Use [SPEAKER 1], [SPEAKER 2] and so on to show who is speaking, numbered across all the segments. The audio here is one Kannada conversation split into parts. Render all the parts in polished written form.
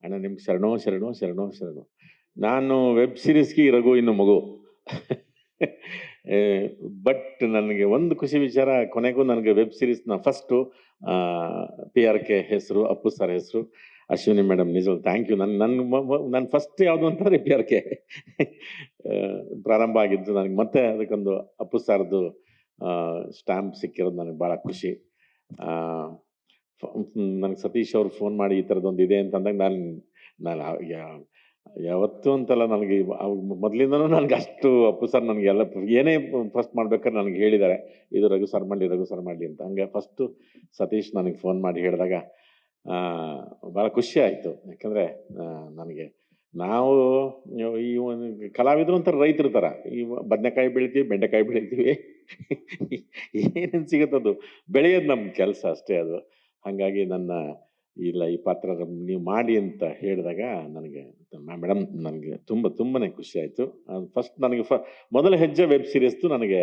[SPEAKER 1] ಅಣ್ಣ ನಿಮ್ಗೆ ಶರಣೋ ಶರಣೋ ಶರಣೋ ಶರಣು. ನಾನು ವೆಬ್ ಸೀರೀಸ್ಗೆ ರಘು ಇನ್ನು ಮಗು. ಬಟ್ ನನಗೆ ಒಂದು ಖುಷಿ ವಿಚಾರ, ಕೊನೆಗೂ ನನಗೆ ವೆಬ್ ಸೀರೀಸ್ನ ಫಸ್ಟು PRK ಹೆಸರು, ಅಪ್ಪು ಸರ್ ಹೆಸರು, ಅಶ್ವಿನಿ ಮೇಡಮ್ ನಿಜ ಥ್ಯಾಂಕ್ ಯು. ನನ್ನ ಫಸ್ಟ್ ಯಾವುದು ಅಂತಂದರೆ PRK ಪ್ರಾರಂಭ ಆಗಿದ್ದು. ನನಗೆ ಮತ್ತೆ ಅದಕ್ಕೊಂದು ಅಪ್ಪು ಸರ್ದು ಸ್ಟ್ಯಾಂಪ್ ಸಿಕ್ಕಿರೋದು ನನಗೆ ಭಾಳ ಖುಷಿ. ನನಗೆ ಸತೀಶ್ ಅವ್ರು ಫೋನ್ ಮಾಡಿ ಈ ಥರದ್ದೊಂದು ಇದೆ ಅಂತಂದಾಗ ನಾನು ಯಾವತ್ತೂ ಅಂತಲ್ಲ, ನನಗೆ ಮೊದಲಿಂದನೂ ನನಗೆ ಅಷ್ಟು ಅಪ್ಪು ಸರ್ ನನಗೆಲ್ಲ ಏನೇ ಫಸ್ಟ್ ಮಾಡ್ಬೇಕಾದ್ರೆ ನನಗೆ ಹೇಳಿದ್ದಾರೆ, ಇದು ರಘು ಸರ್ ಮಾಡಲಿ ಅಂತ. ಹಂಗೆ ಫಸ್ಟು ಸತೀಶ್ ನನಗೆ ಫೋನ್ ಮಾಡಿ ಹೇಳಿದಾಗ ಭಾಳ ಖುಷಿ ಆಯಿತು. ಯಾಕಂದರೆ ನನಗೆ ನಾವು ಈ ಒಂದು ಕಲಾವಿದರು ಅಂತಾರೆ, ರೈತರ ಥರ ಈ ಬದನೆಕಾಯಿ ಬೆಳಿತೀವಿ, ಬೆಂಡೆಕಾಯಿ ಬೆಳಿತೀವಿ, ಏನೇನು ಸಿಗುತ್ತದು ಬೆಳೆಯೋದು ನಮ್ಮ ಕೆಲಸ ಅಷ್ಟೇ ಅದು. ಹಾಗಾಗಿ ನನ್ನ ಇಲ್ಲ ಈ ಪಾತ್ರ ನೀವು ಮಾಡಿ ಅಂತ ಹೇಳಿದಾಗ ನನಗೆ ಮೇಡಮ್ ನನಗೆ ತುಂಬನೇ ಖುಷಿ ಆಯಿತು. ಫಸ್ಟ್ ನನಗೆ ಮೊದಲ ಹೆಜ್ಜೆ ವೆಬ್ ಸೀರೀಸ್ದು ನನಗೆ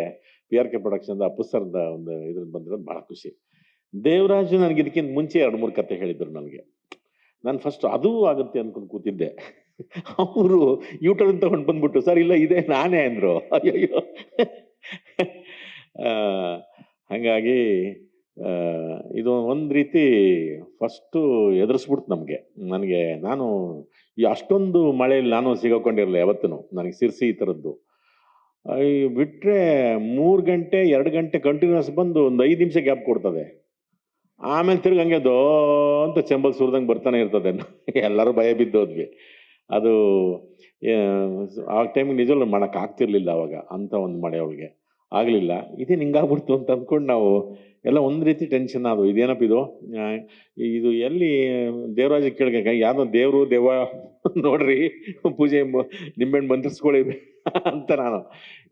[SPEAKER 1] PRK ಪ್ರೊಡಕ್ಷನ್ದ ಅಪ್ಪು ಸರ್ದ ಒಂದು ಇದ್ರಲ್ಲಿ ಬಂದಿರೋದು ಭಾಳ ಖುಷಿ. ದೇವರಾಜು ನನಗೆ ಇದಕ್ಕಿಂತ ಮುಂಚೆ 2-3 ಕತೆ ಹೇಳಿದ್ರು ನನಗೆ. ನಾನು ಫಸ್ಟ್ ಅದೂ ಆಗುತ್ತೆ ಅನ್ಕೊಂಡು ಕೂತಿದ್ದೆ. ಅವರು ಯೂಟರ್ನ್ ತಗೊಂಡು ಬಂದ್ಬಿಟ್ಟು ಸರ್ ಇಲ್ಲ ಇದೇ ನಾನೇ ಅಂದರು. ಅಯ್ಯಯ್ಯೋ. ಹಾಗಾಗಿ ಇದು ಒಂದು ರೀತಿ ಫಸ್ಟು ಎದುರಿಸ್ಬಿಡ್ತು ನನಗೆ. ನಾನು ಈ ಅಷ್ಟೊಂದು ಮಳೆಯಲ್ಲಿ ನಾನು ಸಿಗಾಕೊಂಡಿರಲಿಲ್ಲ ಯಾವತ್ತೂ. ನನಗೆ ಸಿರ್ಸಿ ಈ ಥರದ್ದು ಬಿಟ್ಟರೆ 3 ಗಂಟೆ 2 ಗಂಟೆ ಕಂಟಿನ್ಯೂಸ್ ಬಂದು ಒಂದು 5 ನಿಮಿಷ ಗ್ಯಾಪ್ ಕೊಡ್ತದೆ. ಆಮೇಲೆ ತಿರ್ಗಿ ಹಂಗೆ ದೋ ಅಂತ ಚೆಂಬಲ್ ಸುರಿದಂಗೆ ಬರ್ತಾನೆ ಇರ್ತದೆ. ಎಲ್ಲರೂ ಭಯ ಬಿದ್ದೋದ್ವಿ. ಅದು ಆ ಟೈಮಿಗೆ ನಿಜವಲ್ಲೂ ಮಾಡೋಕ್ಕಾಗ್ತಿರ್ಲಿಲ್ಲ ಅವಾಗ, ಅಂಥ ಒಂದು ಮಳೆ ಅವಳಿಗೆ ಆಗಲಿಲ್ಲ. ಇದೇನು ಹಿಂಗಾಗ್ಬಿಡ್ತು ಅಂತ ಅಂದ್ಕೊಂಡು ನಾವು ಎಲ್ಲ ಒಂದು ರೀತಿ ಟೆನ್ಷನ್. ಅದು ಇದೇನಪ್ಪ ಇದು ಎಲ್ಲಿ ದೇವರಾಜ ಕೇಳಿಗೆ ಯಾವುದೋ ದೇವ ನೋಡ್ರಿ ಪೂಜೆ ನಿಂಬೆಹಣ್ಣು ಮಂತ್ರಿಸ್ಕೊಳ್ಳಿ ಅಂತ ನಾನು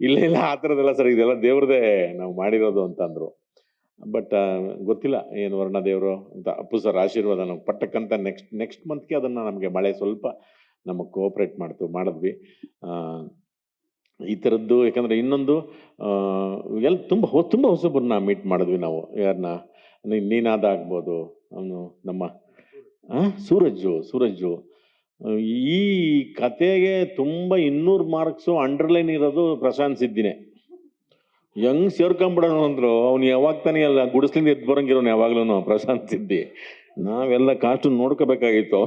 [SPEAKER 1] ಇಲ್ಲ ಆ ಥರದ್ದೆಲ್ಲ ಸರ್, ಇದೆಲ್ಲ ದೇವ್ರದೇ ನಾವು ಮಾಡಿರೋದು ಅಂತಂದರು. ಬಟ್ ಗೊತ್ತಿಲ್ಲ ಏನು ವರ್ಣ ದೇವರು ಅಂತ. ಅಪ್ಪು ಸರ್ ಆಶೀರ್ವಾದ ನಾವು ಪಟ್ಟಕ್ಕಂತ ನೆಕ್ಸ್ಟ್ ಮಂತ್ಗೆ ಅದನ್ನು ನಮಗೆ ಮಳೆ ಸ್ವಲ್ಪ ನಮಗೆ ಕೋಆಪ್ರೇಟ್ ಮಾಡಿದ್ವಿ ಈ ಥರದ್ದು. ಯಾಕಂದರೆ ಇನ್ನೊಂದು ಎಲ್ಲ ತುಂಬ ಹೊಸಬರನ್ನ ಮೀಟ್ ಮಾಡಿದ್ವಿ ನಾವು. ಯಾರನ್ನ ನೀನಾದ ಆಗ್ಬೋದು, ಅವನು ನಮ್ಮ ಸೂರಜ್ಜು. ಈ ಕತೆಗೆ ತುಂಬ 200 ಮಾರ್ಕ್ಸು ಅಂಡರ್ಲೈನ್ ಇರೋದು ಪ್ರಶಾಂತ್ ಸಿದ್ದಿನೇ. ಹೆಂಗ್ ಸೇರ್ಕೊಂಬಿಡೋನು ಅಂದ್ರು, ಅವ್ನು ಯಾವಾಗ ತಾನೇ ಅಲ್ಲ ಗುಡಿಸ್ಲಿಂದ ಎದ್ದು ಬರಂಗಿರೋನು ಯಾವಾಗ್ಲೂ ಪ್ರಶಾಂತ್ ಸಿದ್ದಿ. ನಾವೆಲ್ಲ ಕಾಸ್ಟು ನೋಡ್ಕೋಬೇಕಾಗಿತ್ತು.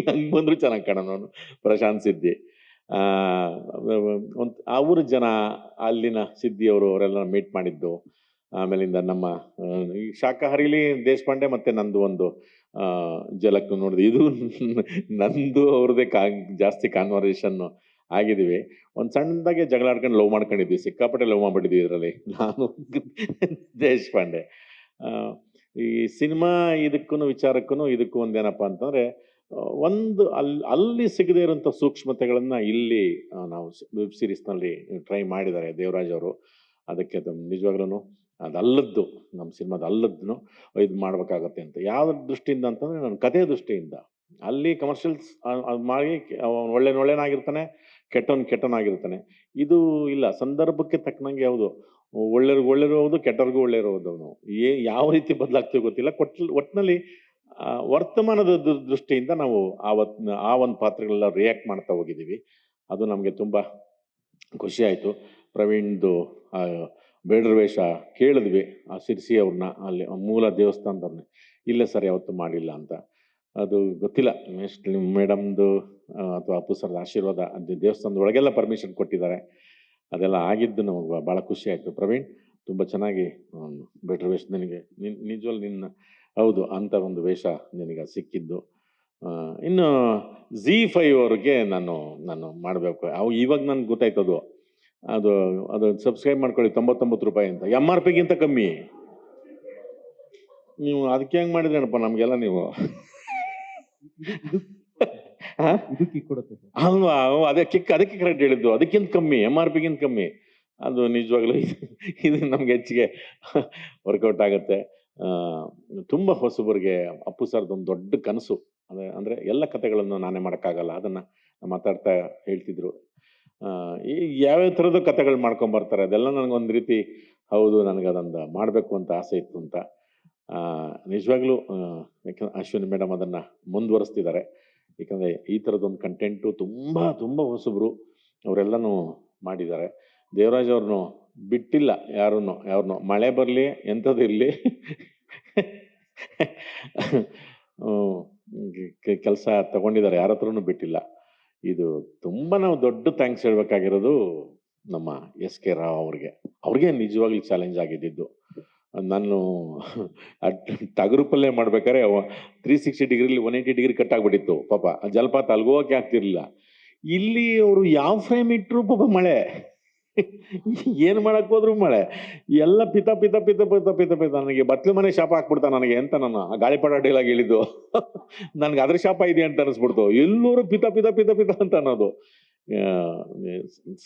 [SPEAKER 1] ಹಂಗೆ ಬಂದ್ರು ಚೆನ್ನಾಗಿ ಕಾಣೋನು ಅವನು ಪ್ರಶಾಂತ್ ಸಿದ್ದಿ. ಅವ್ರ ಜನ ಅಲ್ಲಿನ ಸಿದ್ದಿಯವರು ಅವರೆಲ್ಲ ಮೀಟ್ ಮಾಡಿದ್ದು. ಆಮೇಲಿಂದ ನಮ್ಮ ಈ ಶಾಖಾಹಾರಿಲಿ ದೇಶಪಾಂಡೆ ಮತ್ತೆ ನಂದು ಒಂದು ಜಲಕ್ ನೋಡಿದ್ವಿ. ಇದು ನಂದು ಅವ್ರದ್ದೇ ಜಾಸ್ತಿ ಕಾನ್ವರ್ಸೇಷನ್ ಆಗಿದ್ದೀವಿ. ಒಂದು ಸಣ್ಣದಾಗೆ ಜಗಳ ಆಡ್ಕೊಂಡು ಲವ್ ಮಾಡ್ಕೊಂಡಿದ್ವಿ, ಸಿಕ್ಕಾಪಟ್ಟೆ ಲವ್ ಮಾಡ್ಬಿಟ್ಟಿದ್ವಿ ಇದರಲ್ಲಿ ನಾನು ದೇಶಪಾಂಡೆ. ಈ ಸಿನಿಮಾ ವಿಚಾರಕ್ಕೂ ಇದಕ್ಕೂ ಒಂದೇನಪ್ಪ ಅಂತಂದರೆ, ಒಂದು ಅಲ್ಲಿ ಸಿಗದೇ ಇರೋಂಥ ಸೂಕ್ಷ್ಮತೆಗಳನ್ನು ಇಲ್ಲಿ ನಾವು ವೆಬ್ ಸೀರೀಸ್ನಲ್ಲಿ ಟ್ರೈ ಮಾಡಿದ್ದಾರೆ ದೇವರಾಜ್ ಅವರು. ಅದಕ್ಕೆ ನಿಜವಾಗ್ಲೂ ಅದಲ್ಲದ್ದು ನಮ್ಮ ಸಿನಿಮಾದ ಅಲ್ಲದ್ದು ಇದು ಮಾಡಬೇಕಾಗತ್ತೆ ಅಂತ. ಯಾವ ದೃಷ್ಟಿಯಿಂದ ಅಂತಂದರೆ, ನನ್ನ ಕಥೆಯ ದೃಷ್ಟಿಯಿಂದ. ಅಲ್ಲಿ ಕಮರ್ಷಿಯಲ್ಸ್ ಮಾಡಿ ಒಳ್ಳೆನಾಗಿರ್ತಾನೆ, ಕೆಟ್ಟವನಾಗಿರ್ತಾನೆ. ಇದು ಇಲ್ಲ, ಸಂದರ್ಭಕ್ಕೆ ತಕ್ಕನಂಗೆ ಯಾವುದು ಒಳ್ಳೆಯವ್ರಿಗೂ ಹೌದು, ಕೆಟ್ಟವ್ರಿಗೂ ಒಳ್ಳೆಯವರು ಹೌದು. ಅವನು ಯಾವ ರೀತಿ ಬದಲಾಗ್ತೀವಿ ಗೊತ್ತಿಲ್ಲ. ಒಟ್ಟಿನಲ್ಲಿ ವರ್ತಮಾನದ ದೃಷ್ಟಿಯಿಂದ ನಾವು ಆ ಒಂದು ಪಾತ್ರಗಳೆಲ್ಲ ರಿಯಾಕ್ಟ್ ಮಾಡ್ತಾ ಹೋಗಿದ್ದೀವಿ. ಅದು ನಮಗೆ ತುಂಬ ಖುಷಿ ಆಯಿತು. ಪ್ರವೀಣ್ದು ಬೇಡರ ವೇಷ ಕೇಳಿದ್ವಿ ಆ ಸಿರ್ಸಿ ಅವ್ರನ್ನ, ಅಲ್ಲಿ ಮೂಲ ದೇವಸ್ಥಾನದವ್ರನ್ನ. ಇಲ್ಲ ಸರ್ ಯಾವತ್ತೂ ಮಾಡಿಲ್ಲ ಅಂತ. ಅದು ಗೊತ್ತಿಲ್ಲ ಎಷ್ಟು ಮೇಡಮ್ದು ಅಥವಾ ಅಪ್ಪು ಸರ್ದ ಆಶೀರ್ವಾದ, ಅದು ದೇವಸ್ಥಾನದ ಒಳಗೆಲ್ಲ ಪರ್ಮಿಷನ್ ಕೊಟ್ಟಿದ್ದಾರೆ. ಅದೆಲ್ಲ ಆಗಿದ್ದು ನಮಗೆ ಭಾಳ ಖುಷಿ ಆಯಿತು. ಪ್ರವೀಣ್ ತುಂಬ ಚೆನ್ನಾಗಿ ಬೇಡರ ವೇಷ ನಿನಗೆ ನಿಜವಲ್ಲ ನಿನ್ನ ಹೌದು ಅಂಥ ಒಂದು ವೇಷ ನಿನಗೆ ಸಿಕ್ಕಿದ್ದು. ಇನ್ನು ZEE5 ಅವ್ರಿಗೆ ನಾನು ಮಾಡಬೇಕು. ಇವಾಗ ನನಗೆ ಗೊತ್ತಾಯ್ತು ಅದು ಸಬ್ಸ್ಕ್ರೈಬ್ ಮಾಡ್ಕೊಳ್ಳಿ, 99 ರೂಪಾಯಿ ಅಂತ, MRPಗಿಂತ ಕಮ್ಮಿ. ನೀವು ಅದಕ್ಕೆ ಹೆಂಗೆ ಮಾಡಿದ್ರೇನಪ್ಪ ನಮಗೆಲ್ಲ ನೀವು ಅಲ್ವಾ? ಅದಕ್ಕೆ ಕರೆಕ್ಟ್ ಹೇಳಿದ್ದು, ಅದಕ್ಕಿಂತ ಕಮ್ಮಿ, MRPಗಿಂತ ಕಮ್ಮಿ. ಅದು ನಿಜವಾಗ್ಲೂ ಇದು ನಮ್ಗೆ ಹೆಚ್ಚಿಗೆ ವರ್ಕೌಟ್ ಆಗುತ್ತೆ. ತುಂಬ ಹೊಸಬರಿಗೆ ಅಪ್ಪು ಸರ್ದೊಂದು ದೊಡ್ಡ ಕನಸು. ಅಂದರೆ ಎಲ್ಲ ಕಥೆಗಳನ್ನು ನಾನೇ ಮಾಡೋಕ್ಕಾಗಲ್ಲ, ಅದನ್ನು ಮಾತಾಡ್ತಾ ಹೇಳ್ತಿದ್ರು. ಈ ಯಾವ್ಯಾವ ಥರದ ಕಥೆಗಳು ಮಾಡ್ಕೊಂಬರ್ತಾರೆ, ಅದೆಲ್ಲ ನನಗೊಂದು ರೀತಿ ಹೌದು ನನಗೆ ಅದೊಂದು ಮಾಡಬೇಕು ಅಂತ ಆಸೆ ಇತ್ತು ಅಂತ. ನಿಜವಾಗ್ಲೂ ಯಾಕಂದ್ರೆ ಅಶ್ವಿನಿ ಮೇಡಮ್ ಅದನ್ನು ಮುಂದುವರಿಸ್ತಿದ್ದಾರೆ. ಯಾಕಂದರೆ ಈ ಥರದೊಂದು ಕಂಟೆಂಟು ತುಂಬ ತುಂಬ ಹೊಸಬ್ರು ಅವರೆಲ್ಲನೂ ಮಾಡಿದ್ದಾರೆ. ದೇವರಾಜ್ ಅವ್ರನ್ನು ಬಿಟ್ಟಿಲ್ಲ ಯಾರನ್ನೋ ಮಳೆ ಬರಲಿ ಎಂಥದಿರಲಿ ಕೆಲಸ ತಗೊಂಡಿದ್ದಾರೆ, ಯಾರ ಹತ್ರನೂ ಬಿಟ್ಟಿಲ್ಲ. ಇದು ತುಂಬ ನಾವು ದೊಡ್ಡ ಥ್ಯಾಂಕ್ಸ್ ಹೇಳ್ಬೇಕಾಗಿರೋದು ನಮ್ಮ ಎಸ್ ಕೆ ರಾವ್ ಅವ್ರಿಗೆ ನಿಜವಾಗ್ಲೂ ಚಾಲೆಂಜ್ ಆಗಿದ್ದು. ನಾನು ಟಗರು ಪಲ್ಯ ಮಾಡ್ಬೇಕಾದ್ರೆ 360 ಡಿಗ್ರಿಲಿ 180 ಡಿಗ್ರಿ ಕಟ್ ಆಗ್ಬಿಟ್ಟಿತ್ತು ಪಾಪ. ಜಲಪಾತ ಅಲ್ಗೋಕೆ ಆಗ್ತಿರ್ಲಿಲ್ಲ. ಇಲ್ಲಿ ಅವರು ಯಾವ ಫ್ರೇಮ್ ಇಟ್ಟರು ಪಾಪ ಮಳೆ ಏನು ಮಾಡಕ್ ಹೋದ್ರು ಮಳೆ ಎಲ್ಲ ಪಿತ ಪಿತ ಪಿತ ಪಿತ ಪಿತ ಪಿತ. ನನಗೆ ಬತ್ಲು ಮನೆ ಶಾಪ ಹಾಕ್ಬಿಡ್ತಾ ನನಗೆ ಅಂತ ನಾನು ಆ ಗಾಳಿಪಟ ಡೈಲಾಗ್ ಹೇಳಿದ್ದು ನನ್ಗೆ ಅದ್ರ ಶಾಪ ಇದೆ ಅಂತ ಅನಿಸ್ಬಿಡ್ತು. ಎಲ್ಲರೂ ಪಿತ ಪಿತ ಪಿತ ಪಿತ ಅಂತ ಅನ್ನೋದು.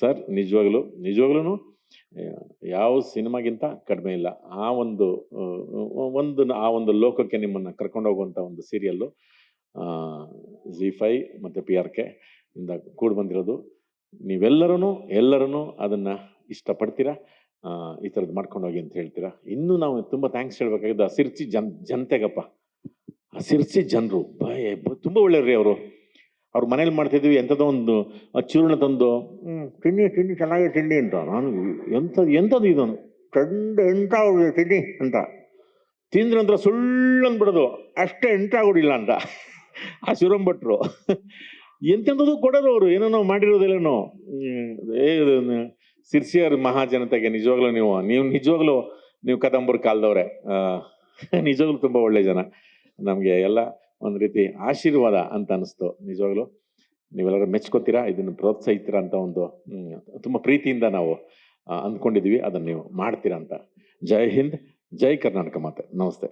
[SPEAKER 1] ಸರ್ ನಿಜವಾಗ್ಲೂ ಯಾವ ಸಿನಿಮಾಗಿಂತ ಕಡಿಮೆ ಇಲ್ಲ. ಆ ಒಂದು ಲೋಕಕ್ಕೆ ನಿಮ್ಮನ್ನ ಕರ್ಕೊಂಡು ಹೋಗುವಂತ ಒಂದು ಸೀರಿಯಲ್ಲು ZEE5 ಮತ್ತೆ PRK ಇಂದ ಕೂಡಿ ಬಂದಿರೋದು. ಎಲ್ಲರೂ ಅದನ್ನ ಇಷ್ಟಪಡ್ತೀರಾ, ಈ ಥರದ್ದು ಮಾಡ್ಕೊಂಡು ಹೋಗಿ ಅಂತ ಹೇಳ್ತೀರಾ. ಇನ್ನೂ ನಾವು ತುಂಬ ಥ್ಯಾಂಕ್ಸ್ ಹೇಳ್ಬೇಕಾಗಿದ್ದು ಆ ಸಿರ್ಸಿ ಜನತೆಗಪ್ಪ. ಆ ಸಿರ್ಸಿ ಜನರು ತುಂಬ ಒಳ್ಳೆಯವ್ರಿ ಅವರು. ಅವ್ರ ಮನೇಲಿ ಮಾಡ್ತಿದ್ವಿ ಎಂಥದೋ ಒಂದು ಚೂರ್ಣ ತಂದು ತಿಂಡಿ ಚೆನ್ನಾಗಿ ತಿಂಡಿ ಅಂತ. ನಾನು ಎಂಥದ್ದು ಇದನ್ನು ಎಂಟ ತಿಂಡಿ ಅಂತ ತಿಂದ್ರಂತ್ರ ಸುಳ್ಳು ಅಂದ್ಬಿಡೋದು, ಅಷ್ಟೇ ಎಂಟ ಆಗೋದಿಲ್ಲ ಅಂತ ಆ ಶಿವರಂಭಟ್ರು ಎಂತೆಂಥದ್ದು ಕೊಡೋದು ಅವರು. ಏನೋ ನಾವು ಮಾಡಿರೋದಿಲ್ಲನೋ. ಸಿರ್ಸಿಯರ್ ಮಹಾಜನತೆಗೆ ನಿಜವಾಗ್ಲೂ ನೀವು ಕದಂಬರ್ ಕಾಲದವ್ರೆ. ನಿಜವಾಗ್ಲೂ ತುಂಬ ಒಳ್ಳೆ ಜನ. ನಮಗೆ ಎಲ್ಲ ಒಂದು ರೀತಿ ಆಶೀರ್ವಾದ ಅಂತ ಅನಿಸ್ತು. ನಿಜವಾಗ್ಲೂ ನೀವೆಲ್ಲರೂ ಮೆಚ್ಕೋತೀರಾ, ಇದನ್ನು ಪ್ರೋತ್ಸಾಹಿಸ್ತೀರಾ ಅಂತ ಒಂದು ತುಂಬ ಪ್ರೀತಿಯಿಂದ ನಾವು ಅಂದ್ಕೊಂಡಿದ್ದೀವಿ. ಅದನ್ನು ನೀವು ಮಾಡ್ತೀರಾ ಅಂತ. ಜೈ ಹಿಂದ್, ಜೈ ಕರ್ನಾಟಕ ಮಾತೆ. ನಮಸ್ತೆ.